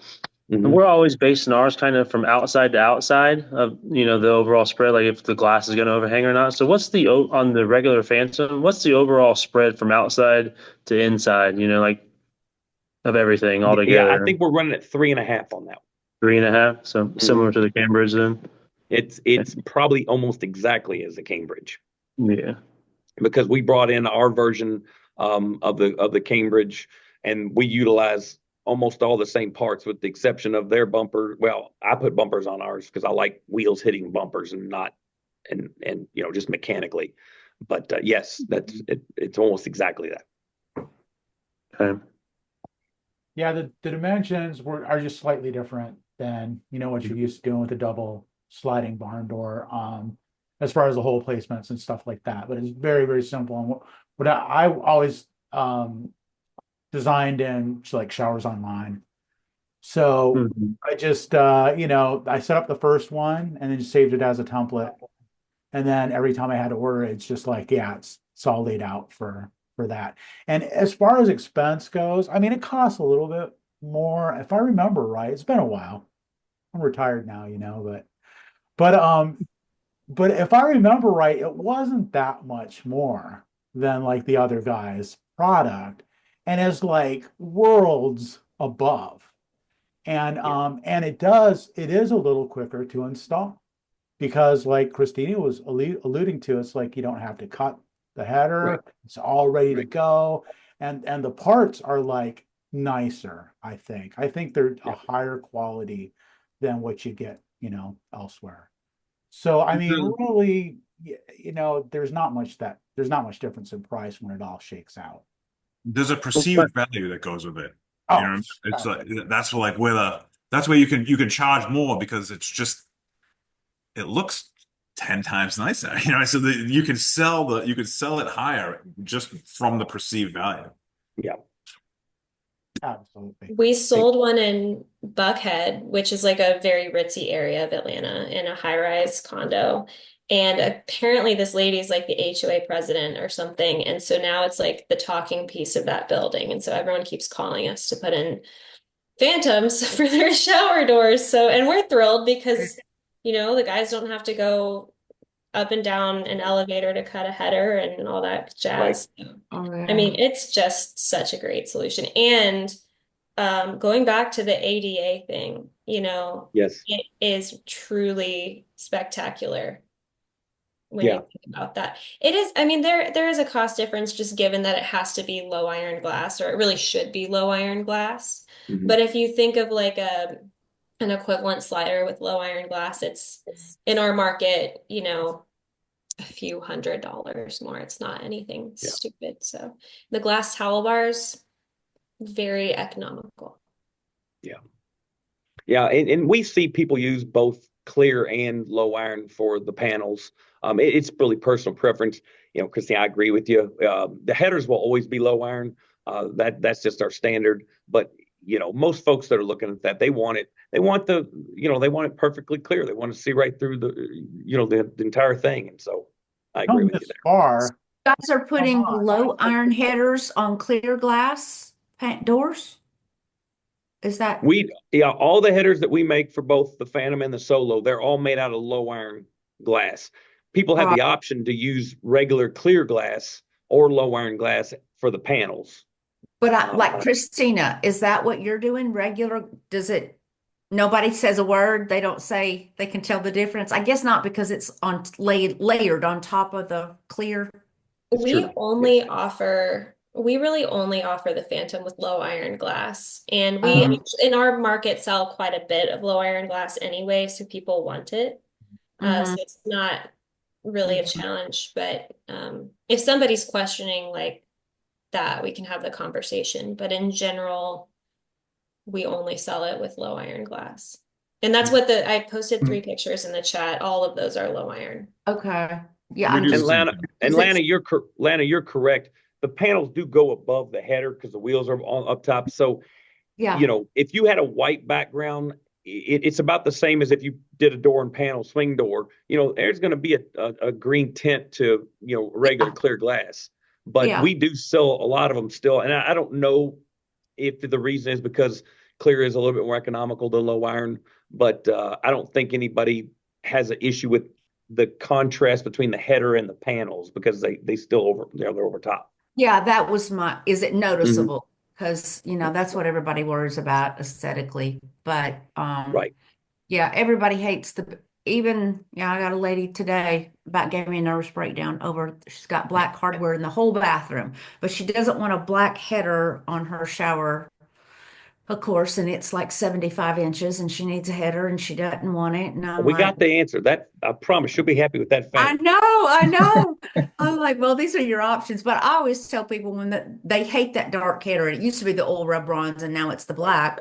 And we're always basing ours kind of from outside to outside of, the overall spread, like if the glass is going to overhang or not. So what's on the regular Phantom, what's the overall spread from outside to inside, like of everything all together? Yeah, I think we're running at 3.5 on that. 3.5. So similar to the Cambridge then. It's probably almost exactly as the Cambridge, Yeah. because we brought in our version of the Cambridge, and we utilize almost all the same parts with the exception of their bumper. Well, I put bumpers on ours because I like wheels hitting bumpers and not and just mechanically. But yes, it's almost exactly that. Okay. Yeah, the dimensions are just slightly different than what you're used to doing with a double sliding barn door, as far as the hole placements and stuff like that. But it's very, very simple. And what I always designed in like showers online. So Mhm. I just I set up the first one and then just saved it as a template. And then every time I had to order it, it's just like, yeah, it's all laid out for that. And as far as expense goes, I mean, it costs a little bit more. If I remember right, it's been a while. I'm retired now, but if I remember right, it wasn't that much more than like the other guy's product, and is like worlds above. And it is a little quicker to install because like Christina was alluding to, it's like you don't have to cut the header. Right. It's all ready to Right. go. And the parts are like nicer, I think. I think they're a higher quality than what you get, elsewhere. So I mean, really, there's not much difference in price when it all shakes out. there's a perceived value that goes with it. You know, Oh, it's like that's like where that's where you can charge more because it's just it looks 10 times nicer. You know, so you can sell it higher just from the perceived value. Yeah. absolutely. We sold one in Buckhead, which is like a very ritzy area of Atlanta, in a high-rise condo. And apparently this lady is like the HOA president or something. And so now it's like the talking piece of that building. And so everyone keeps calling us to put in phantoms for their shower doors. So, and we're thrilled because, the guys don't have to go up and down an elevator to cut a header and all that jazz. Oh, I mean, it's just such a great solution. And going back to the ADA thing, Yes. it is truly spectacular when Yeah. you think about that. It is, I mean, there is a cost difference just given that it has to be low iron glass, or it really should be low iron glass. Mhm. But if you think of like an equivalent slider with low iron glass, it's in our market, a few $100s more. It's not anything Yeah. stupid. So the glass towel bars, very economical. Yeah, and we see people use both clear and low iron for the panels. It's really personal preference. Christine, I agree with you. The headers will always be low iron. That's just our standard. But most folks that are looking at that, they want it. They want they want it perfectly clear. They want to see right through the entire thing. And so I agree Come with you this there. far. Guys are putting low iron headers on clear glass doors? Is that All the headers that we make for both the Phantom and the Solo, they're all made out of low iron glass. People have the option to use regular clear glass or low iron glass for the panels. But like Christina, is that what you're doing? Regular? Nobody says a word. They don't say they can tell the difference. I guess not because it's layered on top of the clear. It's We true. only offer, we really only offer the Phantom with low iron glass. And we, in our market, sell quite a bit of low iron glass anyway, so people want it. So it's not really a challenge. But if somebody's questioning like that, we can have the conversation. But in general, we only sell it with low iron glass. And that's what I posted 3 pictures in the chat. All of those are low iron. Okay. Yeah. We do the same And thing. Lana, you're correct. The panels do go above the header because the wheels are up top. So, if you had a white background, it's about the same as if you did a door and panel swing door. There's going to be a green tint to regular clear glass. But we do sell a lot of them still, and I don't know if the reason is because clear is a little bit more economical than low iron, but I don't think anybody has an issue with the contrast between the header and the panels because they still they're over top. Yeah, that was is it noticeable? Because, that's what everybody worries about aesthetically. But Right. yeah, everybody hates I got a lady today about gave me a nervous breakdown she's got black hardware in the whole bathroom, but she doesn't want a black header on her shower, of course, and it's like 75 inches and she needs a header and she doesn't want it. And I'm We like, got the answer. That I promise she'll be happy with that I fact. know. I'm like, well, these are your options. But I always tell people when they hate that dark header. It used to be the old red bronze and now it's the black.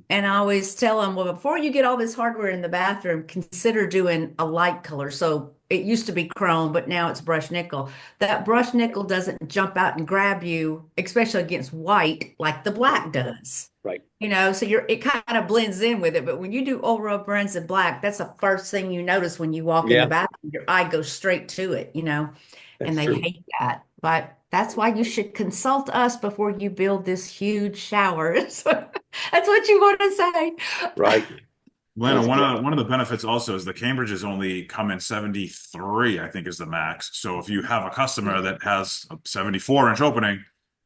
And I always tell them, well, before you get all this hardware in the bathroom, consider doing a light color. So it used to be chrome, but now it's brushed nickel. That brushed nickel doesn't jump out and grab you, especially against white, like the black does. Right. So it kind of blends in with it. But when you do old red bronze and black, that's the first thing you notice when you walk in the bathroom. Your eye goes straight to it, and they hate that. But that's why you should consult us before you build this huge shower. That's what you want to say. Right. Lana, one of the benefits also is the Cambridges only come in 73, I think is the max. So if you have a customer that has a 74-inch opening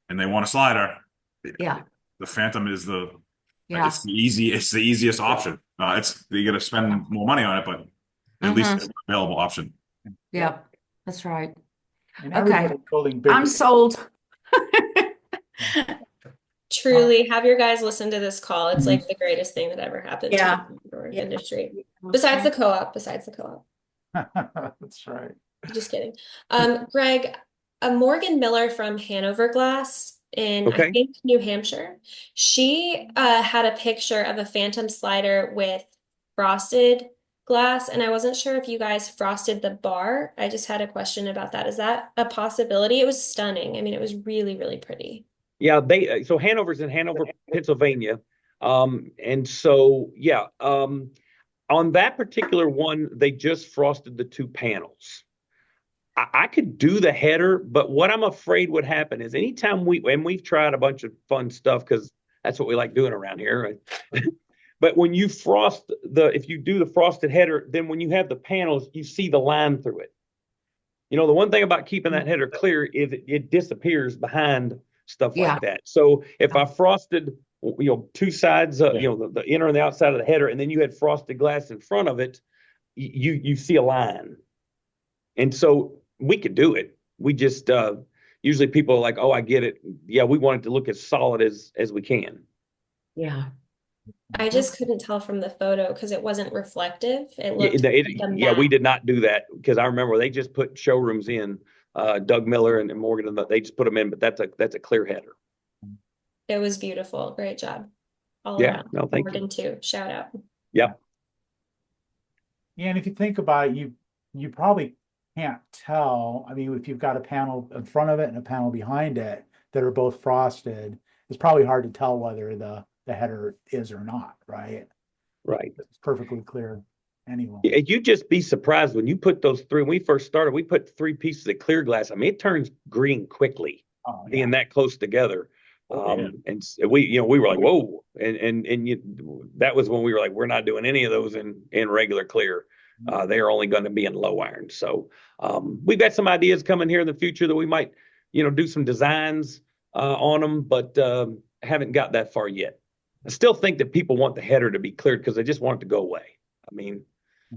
and they want a slider, the Phantom is it's the easiest option. You got to spend more money on it, but at least it's an available option. Yep, that's right. And Okay, building big. I'm sold. Truly, have your guys listen to this call. It's like the greatest thing that ever happened to the industry. Besides the co-op. That's right. Just kidding. Greg, Morgan Miller from Hanover Glass in, I Okay. think, New Hampshire. She had a picture of a Phantom slider with frosted glass, and I wasn't sure if you guys frosted the bar. I just had a question about that. Is that a possibility? It was stunning. I mean, it was really, really pretty. Yeah, so Hanover's in Hanover, Pennsylvania. And so yeah, on that particular one, they just frosted the two panels. I could do the header, but what I'm afraid would happen is anytime we've tried a bunch of fun stuff because that's what we like doing around here. Right? But when you if you do the frosted header, then when you have the panels, you see the line through it. You know, the one thing about keeping that header clear is it disappears behind stuff Yeah. like that. So if I frosted, two sides, the inner and the outside of the header, and then you had frosted glass in front of it, you see a line. And so we could do it. We just usually people are like, oh, I get it. Yeah, we want it to look as solid as we can. Yeah. I just couldn't tell from the photo because it wasn't reflective. It Yeah, looked like a yeah, we matte. did not do that because I remember they just put showrooms in. Doug Miller and Morgan, and they just put them in, but that's a clear header. It was beautiful. Great job. All Yeah, around. no, thank Morgan you. too. Shout out. Yep. Yeah, and if you think about it, you probably can't tell. I mean, if you've got a panel in front of it and a panel behind it that are both frosted, it's probably hard to tell whether the header is or not, right? Right. It's perfectly clear anyway. You'd just be surprised when you put those three. When we first started, we put three pieces of clear glass. I mean, it turns green quickly, Oh, yeah. being that close together. And we were like, whoa, that was when we were like, we're not doing any of those in regular clear. They are only going to be in low iron. So we've got some ideas coming here in the future that we might, do some designs on them, but haven't got that far yet. I still think that people want the header to be cleared because they just want it to go away. I mean,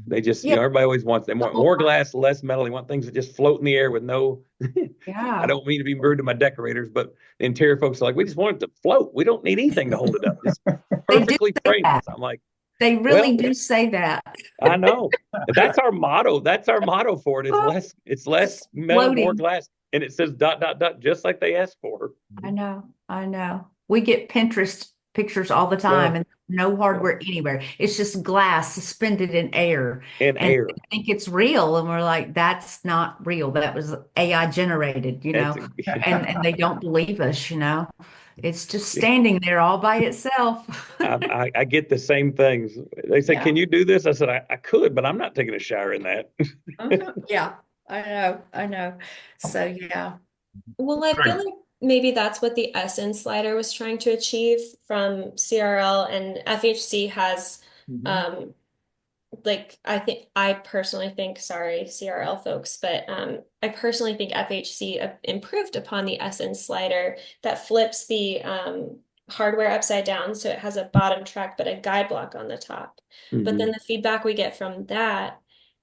they just, Yeah. everybody always wants, they want more glass, less metal. They want things that just float in the air with no, I Yeah. don't mean to be rude to my decorators, but the interior folks are like, we just want it to float. We don't need anything to hold it up. Just They do perfectly say framed. that. I'm like, They really well, do say that. I know. That's our motto. That's our motto for it. It's less metal, more Floating. glass. And it says ... just like they asked for. I know. We get Pinterest pictures all the time and no hardware anywhere. It's just glass suspended in air. And And air. they think it's real. And we're like, that's not real. That was AI generated, and they don't believe us, It's just standing there all by itself. I get the same things. They say, Yeah. can you do this? I said, I could, but I'm not taking a shower in that. Yeah, I know. So yeah. Well, I feel like maybe that's what the Essence slider was trying to achieve from CRL, and FHC has I personally think, sorry, CRL folks, but I personally think FHC improved upon the Essence slider that flips the hardware upside down, so it has a bottom track but a guide block on the top. But then the feedback we get from that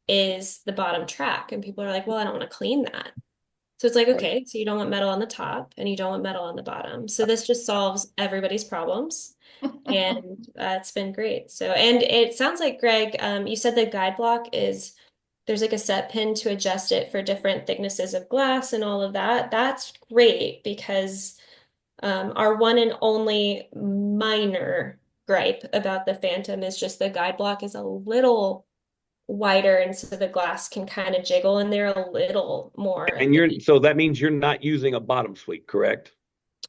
is the bottom track, and people are like, well, I don't want to clean that. So it's like, okay, so you don't want metal on the top and you don't want metal on the bottom. So this just solves everybody's problems. And it's been great. So, and it sounds like, Greg, you said the guide block there's like a set pin to adjust it for different thicknesses of glass and all of that. That's great because our one and only minor gripe about the Phantom is just the guide block is a little wider, and so the glass can kind of jiggle in there a little more. And so that means you're not using a bottom suite, correct?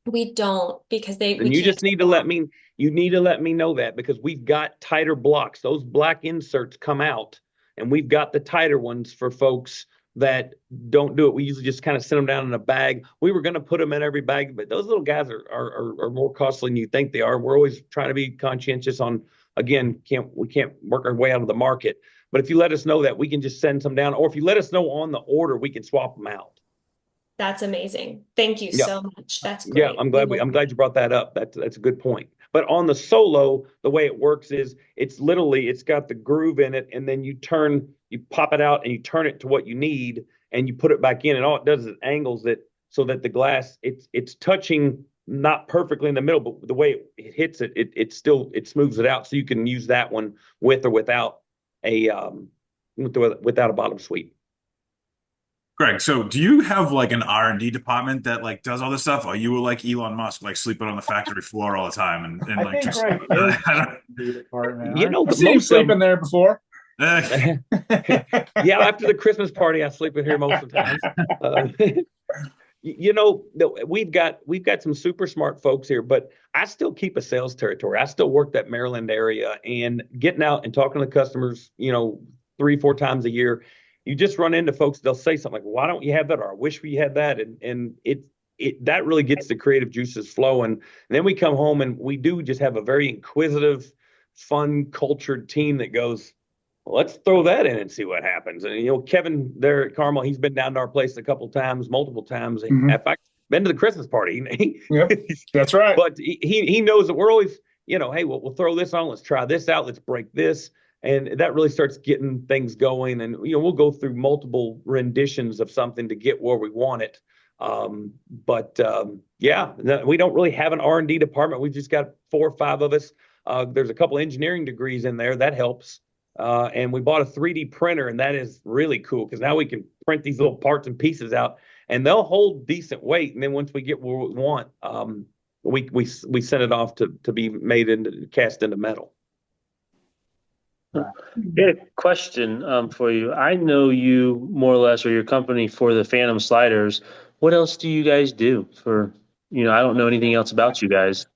We don't, because And you just need to let me know that, because we've got tighter blocks. Those black inserts come out, and we've got the tighter ones for folks that don't do it. We usually just kind of send them down in a bag. We were going to put them in every bag, but those little guys are more costly than you think they are. We're always trying to be conscientious on, again, we can't work our way out of the market. But if you let us know that, we can just send some down, or if you let us know on the order, we can swap them out. That's amazing. Thank you Yeah. so much. That's great. Yeah, I'm glad you brought that up. That's a good point. But on the Solo, the way it works is it's got the groove in it, and then you pop it out and you turn it to what you need, and you put it back in, and all it does is it angles it so that the glass it's touching not perfectly in the middle, but the way it hits it smooths it out, so you can use that one with or without a bottom suite. Greg, so do you have like an R&D department that like does all this stuff? Or you were like Elon Musk, like sleeping on the factory floor all the time and I like think just Greg is the department, You know, I've seen him most of sleeping there before. eh, yeah, after the Christmas party, I sleep in here most of the time. You know, we've got some super smart folks here, but I still keep a sales territory. I still work that Maryland area and getting out and talking to customers, 3, 4 times a year. You just run into folks, they'll say something like, why don't you have that? Or I wish we had that. And it that really gets the creative juices flowing. And then we come home and we do just have a very inquisitive, fun, cultured team that goes, well, let's throw that in and see what happens. And Kevin there at Carmel, he's been down to our place a couple times, multiple times. Mhm. In fact, been to the Christmas party. Yep, that's right. But he knows that we're always, hey, we'll throw this on. Let's try this out. Let's break this. And that really starts getting things going. And, we'll go through multiple renditions of something to get where we want it. Yeah, we don't really have an R&D department. We've just got 4 or 5 of us. There's a couple engineering degrees in there. That helps. And we bought a 3D printer, and that is really cool because now we can print these little parts and pieces out, and they'll hold decent weight. And then once we get where we want, we send it off to be made into cast into metal. Yeah, question for you. I know you more or less, or your company, for the Phantom sliders. What else do you guys do for? I don't know anything else about you guys.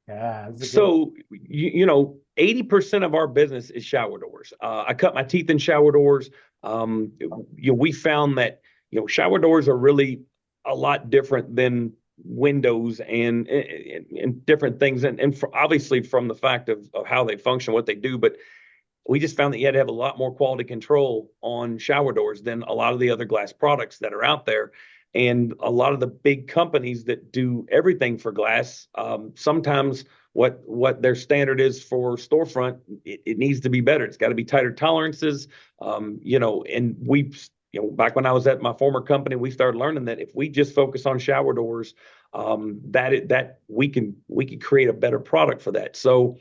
Yeah. That's a good- So, 80% of our business is shower doors. I cut my teeth in shower doors. We found that, shower doors are really a lot different than windows and different things. And obviously from the fact of how they function, what they do, but we just found that you had to have a lot more quality control on shower doors than a lot of the other glass products that are out there. And a lot of the big companies that do everything for glass, sometimes what their standard is for storefront, it needs to be better. It's got to be tighter tolerances. And back when I was at my former company, we started learning that if we just focus on shower doors, that we can create a better product for that. So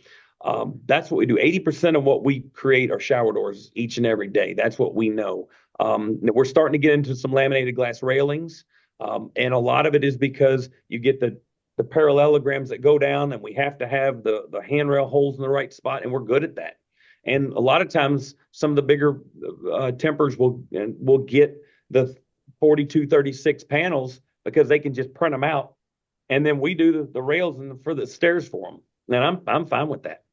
that's what we do. 80% of what we create are shower doors each and every day. That's what we know. We're starting to get into some laminated glass railings. And a lot of it is because you get the parallelograms that go down, and we have to have the handrail holes in the right spot, and we're good at that. And a lot of times, some of the bigger tempers will get the 4236 panels because they can just print them out, and then we do the rails for the stairs for them. And I'm fine with that.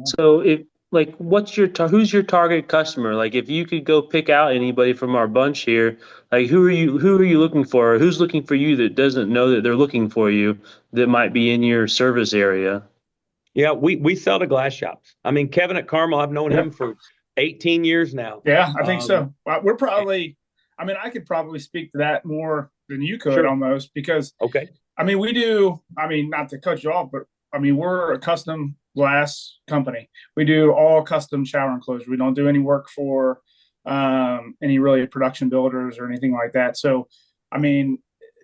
So who's your target customer? Like, if you could go pick out anybody from our bunch here, like who are you looking for? Or who's looking for you that doesn't know that they're looking for you, that might be in your service area? Yeah, we sell to glass shops. I mean, Kevin at Carmel, I've known him for 18 years now. Yeah, I think so. We're probably, I could probably speak to that more than you could. Sure. Almost, because Okay. we do, not to cut you off, but we're a custom glass company. We do all custom shower enclosures. We don't do any work for any really production builders or anything like that. So,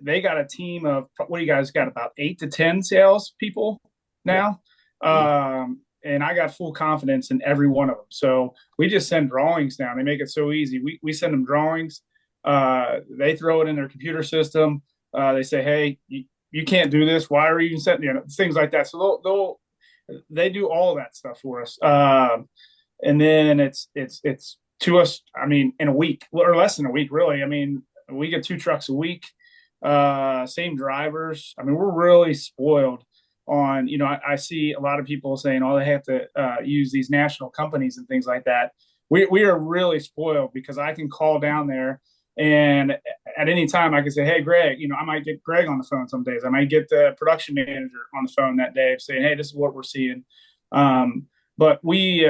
they got a team of, what do you guys got, about 8 to 10 sales people now? Yeah. And I got full confidence in every one of them. So we just send drawings down. They make it so easy. We send them drawings. They throw it in their computer system. They say, hey, you can't do this. Why are you even sending, things like that. So they do all that stuff for us. And then it's to us, in a week, or less than a week, really. We get 2 trucks a week, same drivers. We're really spoiled on, I see a lot of people saying, oh, they have to use these national companies and things like that. We are really spoiled because I can call down there, and at any time I can say, hey, Greg, I might get Greg on the phone some days. I might get the production manager on the phone that day saying, hey, this is what we're seeing. But we,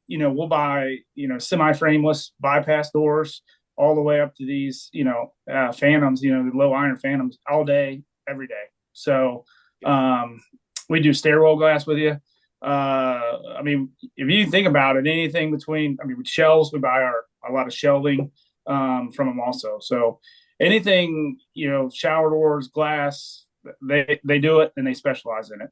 we'll buy, semi-frameless bypass doors all the way up to these, phantoms, the low iron phantoms all day, every day. So we do stairwell glass with you. If you think about it, anything between, with shelves, we buy a lot of shelving from them also. So anything, shower doors, glass, they do it, and they specialize in it.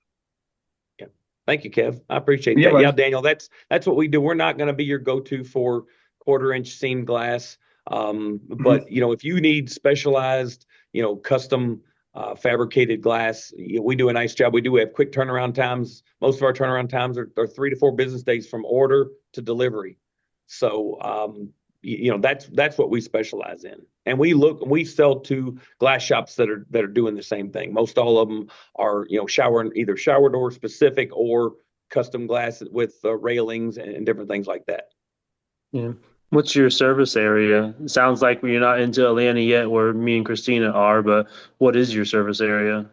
Yeah. Thank you, Kev. I appreciate Yeah, that. buddy. Yeah, Daniel, that's what we do. We're not going to be your go-to for 1/4 inch seam glass. But if you need specialized, custom fabricated glass, we do a nice job. We do have quick turnaround times. Most of our turnaround times are 3 to 4 business days from order to delivery. So that's what we specialize in. And we sell to glass shops that are doing the same thing. Most all of them are either shower door specific or custom glass with railings and different things like that. Yeah. What's your service area? It sounds like you're not into Atlanta yet, where me and Christina are, but what is your service area?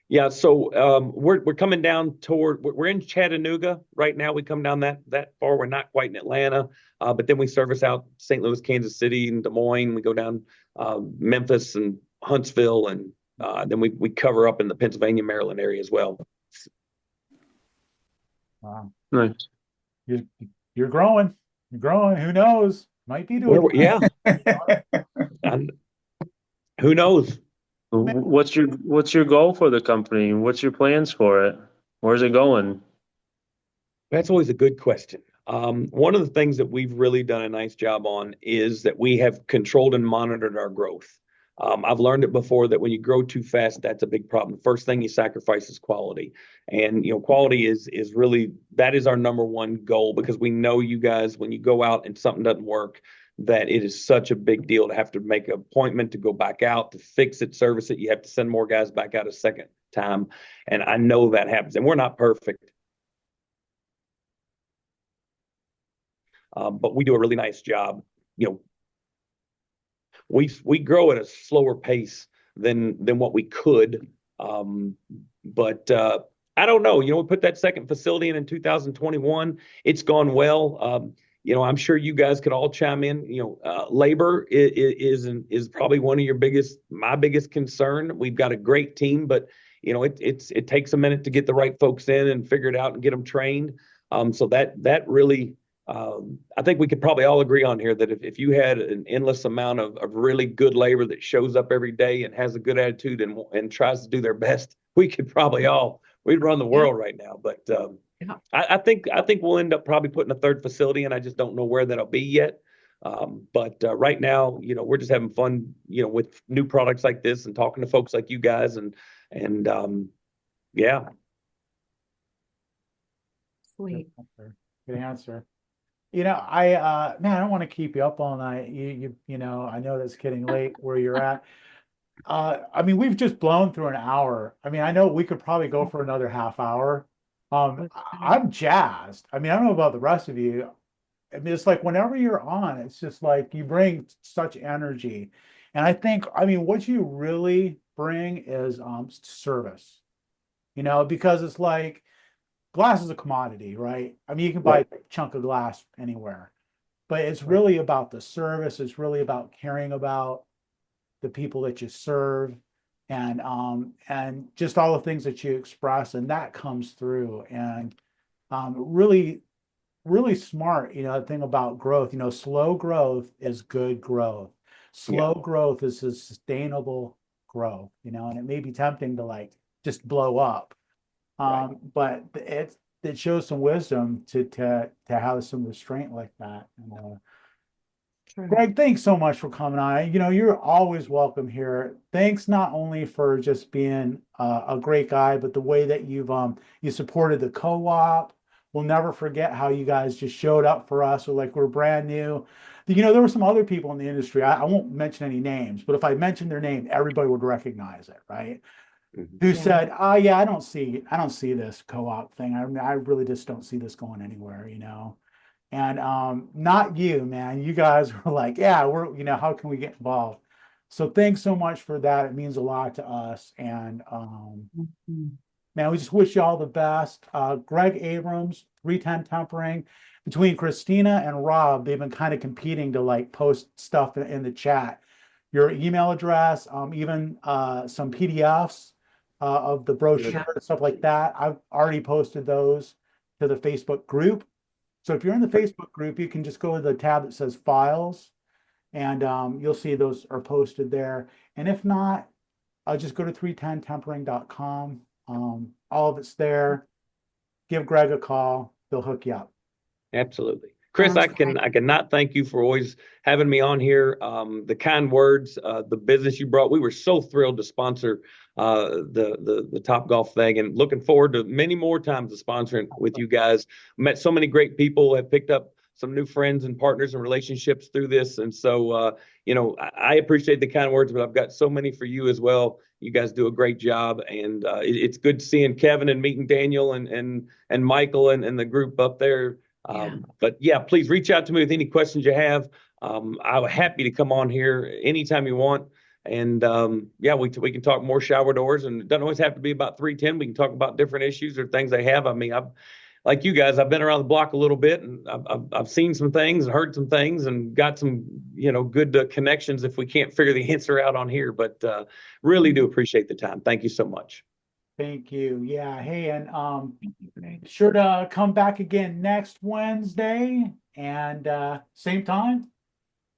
Yeah, so we're coming down we're in Chattanooga right now. We come down that far. We're not quite in Atlanta, but then we service out St. Louis, Kansas City, and Des Moines. We go down Memphis and Huntsville, and then we cover up in the Pennsylvania, Maryland area as well. Wow. Nice. You're growing. You're growing. Who knows? Might be doing. Yeah. And who knows? What's your goal for the company? What's your plans for it? Where's it going? That's always a good question. One of the things that we've really done a nice job on is that we have controlled and monitored our growth. I've learned it before that when you grow too fast, that's a big problem. First thing you sacrifice is quality. And, quality is really, that is our number one goal, because we know you guys, when you go out and something doesn't work, that it is such a big deal to have to make an appointment to go back out, to fix it, service it. You have to send more guys back out a second time. And I know that happens, and we're not perfect. But we do a really nice job. We grow at a slower pace than what we could. But I don't know. We put that second facility in 2021. It's gone well. I'm sure you guys could all chime in. Labor is probably one of my biggest concern. We've got a great team, but it takes a minute to get the right folks in and figure it out and get them trained. So that really. I think we could probably all agree on here that if you had an endless amount of really good labor that shows up every day and has a good attitude and tries to do their best, we'd run the world right now. But I think we'll end up probably putting a third facility in. I just don't know where that'll be yet. But right now, we're just having fun, with new products like this and talking to folks like you guys and yeah. Sweet. Good answer. I don't want to keep you up all night. I know that's getting late where you're at. We've just blown through an hour. I know we could probably go for another half hour. I'm jazzed. I don't know about the rest of you. It's like whenever you're on, it's just like you bring such energy. And I think, what you really bring is service, because it's like, glass is a commodity, right? You can buy a chunk of glass anywhere, but it's really about the service. It's really about caring about the people that you serve, and just all the things that you express, and that comes through. And really, really smart. The thing about growth, slow growth is good growth. Slow growth is a sustainable growth. And it may be tempting to just blow up. But it shows some wisdom to have some restraint like that. Greg, thanks so much for coming on. You're always welcome here. Thanks not only for just being a great guy, but the way that you supported the co-op. We'll never forget how you guys just showed up for us. We're brand new. There were some other people in the industry. I won't mention any names, but if I mentioned their name, everybody would recognize it, right? Who said, "Oh yeah, I don't see this co-op thing. I really just don't see this going anywhere," And not you, man. You guys were like, "Yeah, we're, how can we get involved?" So thanks so much for that. It means a lot to us. And man, we just wish you all the best. Greg Abrams, 310 Tempering. Between Christina and Rob, they've been kind of competing to post stuff in the chat. Your email address, even some PDFs. Of the brochure and stuff like that. I've already posted those to the Facebook group. So if you're in the Facebook group, you can just go to the tab that says files, and you'll see those are posted there. And if not, I'll just go to 310tempering.com. All of it's there. Give Greg a call. He'll hook you up. Absolutely. Chris, Sounds great. I cannot thank you for always having me on here. The kind words, the business you brought. We were so thrilled to sponsor the Top Golf thing, and looking forward to many more times of sponsoring with you guys. Met so many great people, have picked up some new friends and partners and relationships through this. And so, I appreciate the kind words, but I've got so many for you as well. You guys do a great job, and it's good seeing Kevin and meeting Daniel and Michael and the group up there. But yeah, please reach out to me with any questions you have. I'm happy to come on here anytime you want. And we can talk more shower doors, and it doesn't always have to be about 310. We can talk about different issues or things they have. I mean, like you guys, I've been around the block a little bit, and I've seen some things and heard some things and got some, good connections if we can't figure the answer out on here. But really do appreciate the time. Thank you so much. Thank you. Yeah. Hey, and sure to come back again next Wednesday and same time.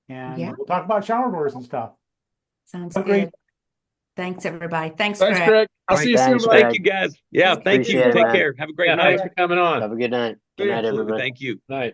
And Yeah. we'll talk about shower doors and stuff. Sounds Have a great good. Thanks, everybody. Thanks, Thanks, Greg. Greg. I'll see you soon, Thanks, buddy. Thank you, guys. Yeah, thank you. Appreciate it, Take man. care. Have a great Yeah, night. thanks for coming on. Have a good night. Good Yeah. night, Absolutely. everybody. Thank you. Night.